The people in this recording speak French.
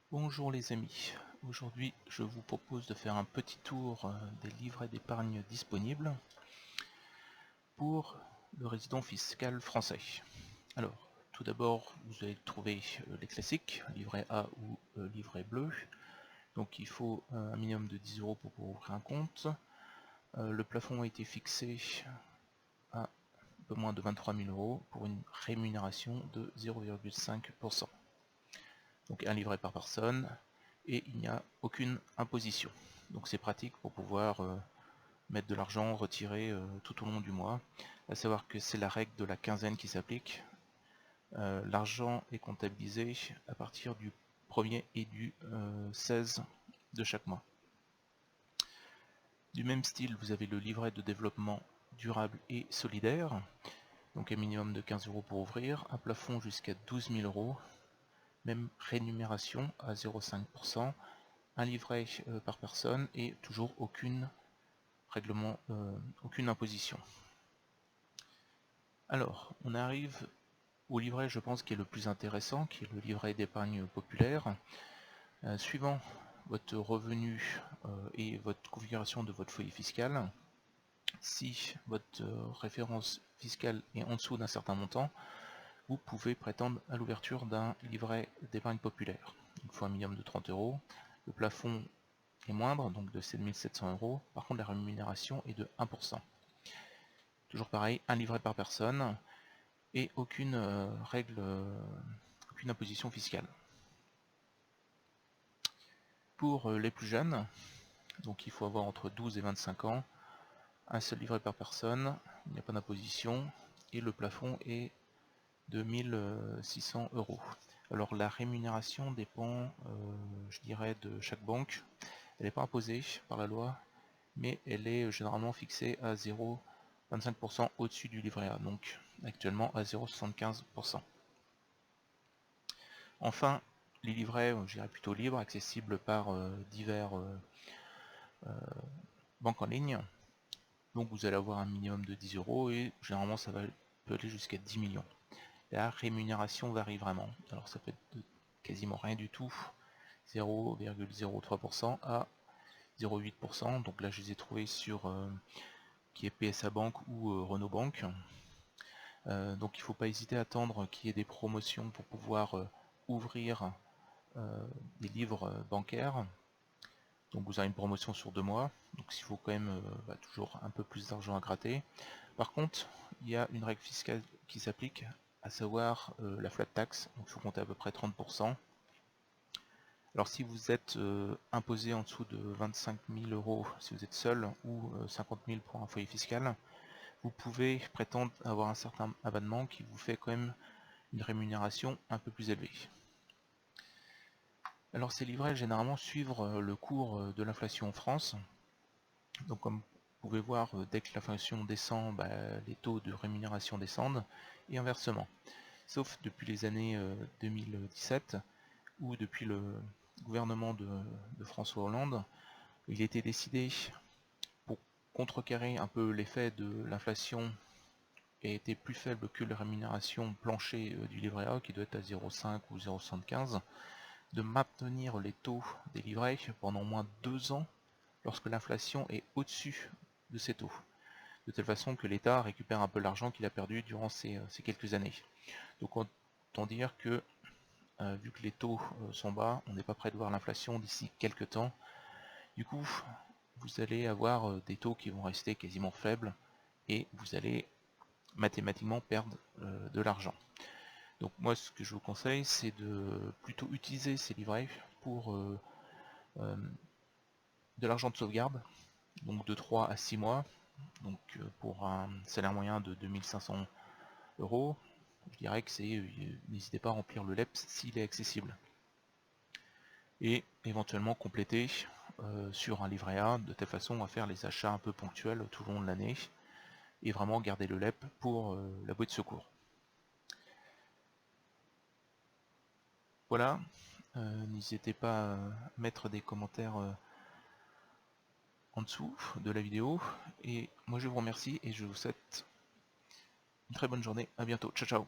Bonjour les amis, aujourd'hui je vous propose de faire un petit tour des livrets d'épargne disponibles pour le résident fiscal français. Alors, tout d'abord vous allez trouver les classiques, livret A ou livret bleu. Donc il faut un minimum de 10 € pour pouvoir ouvrir un compte. Le plafond a été fixé à un peu moins de 23 000 € pour une rémunération de 0,5%. Donc un livret par personne, et il n'y a aucune imposition. Donc c'est pratique pour pouvoir mettre de l'argent retiré tout au long du mois. À savoir que c'est la règle de la quinzaine qui s'applique. L'argent est comptabilisé à partir du 1er et du 16 de chaque mois. Du même style, vous avez le livret de développement durable et solidaire. Donc un minimum de 15 € pour ouvrir, un plafond jusqu'à 12 000 €, même rémunération à 0,5%, un livret par personne et toujours aucune imposition. Alors, on arrive au livret, je pense, qui est le plus intéressant, qui est le livret d'épargne populaire. Suivant votre revenu et votre configuration de votre foyer fiscal, si votre référence fiscale est en dessous d'un certain montant, vous pouvez prétendre à l'ouverture d'un livret d'épargne populaire. Il faut un minimum de 30 €. Le plafond est moindre, donc de 7 700 €. Par contre, la rémunération est de 1%. Toujours pareil, un livret par personne et aucune aucune imposition fiscale. Pour les plus jeunes, donc il faut avoir entre 12 et 25 ans, un seul livret par personne, il n'y a pas d'imposition et le plafond est de 1 600 €. Alors la rémunération dépend, je dirais, de chaque banque. Elle n'est pas imposée par la loi, mais elle est généralement fixée à 0,25% au-dessus du livret A, donc actuellement à 0,75%. Enfin, les livrets, je dirais plutôt libres, accessibles par divers banques en ligne. Donc vous allez avoir un minimum de 10 € et généralement ça peut aller jusqu'à 10 millions. La rémunération varie vraiment. Alors ça peut être de quasiment rien du tout, 0,03% à 0,8%. Donc là je les ai trouvés sur qui est PSA Bank ou Renault Bank. Donc il ne faut pas hésiter à attendre qu'il y ait des promotions pour pouvoir ouvrir des livres bancaires. Donc vous avez une promotion sur 2 mois, donc il faut quand même toujours un peu plus d'argent à gratter. Par contre, il y a une règle fiscale qui s'applique, à savoir la flat tax, donc il faut compter à peu près 30%. Alors si vous êtes imposé en dessous de 25 000 € si vous êtes seul, ou 50 000 pour un foyer fiscal, vous pouvez prétendre avoir un certain abattement qui vous fait quand même une rémunération un peu plus élevée. Alors ces livrets généralement suivent le cours de l'inflation en France. Donc comme vous pouvez voir, dès que l'inflation descend, les taux de rémunération descendent, et inversement. Sauf depuis les années 2017, où depuis le gouvernement de François Hollande, il a été décidé, pour contrecarrer un peu l'effet de l'inflation, qui a été plus faible que la rémunération plancher du livret A, qui doit être à 0,5 ou 0,75, de maintenir les taux des livrets pendant au moins 2 ans lorsque l'inflation est au-dessus de ces taux, de telle façon que l'État récupère un peu l'argent qu'il a perdu durant ces quelques années. Donc autant dire que vu que les taux sont bas, on n'est pas prêt de voir l'inflation d'ici quelques temps. Du coup, vous allez avoir des taux qui vont rester quasiment faibles et vous allez mathématiquement perdre de l'argent. Donc moi, ce que je vous conseille, c'est de plutôt utiliser ces livrets pour de l'argent de sauvegarde, donc de 3 à 6 mois, donc pour un salaire moyen de 2500 €, je dirais que c'est, n'hésitez pas à remplir le LEPS s'il est accessible. Et éventuellement compléter sur un livret A, de telle façon à faire les achats un peu ponctuels tout au long de l'année, et vraiment garder le LEP pour la bouée de secours. Voilà, n'hésitez pas à mettre des commentaires en dessous de la vidéo, et moi je vous remercie et je vous souhaite une très bonne journée, à bientôt, ciao ciao.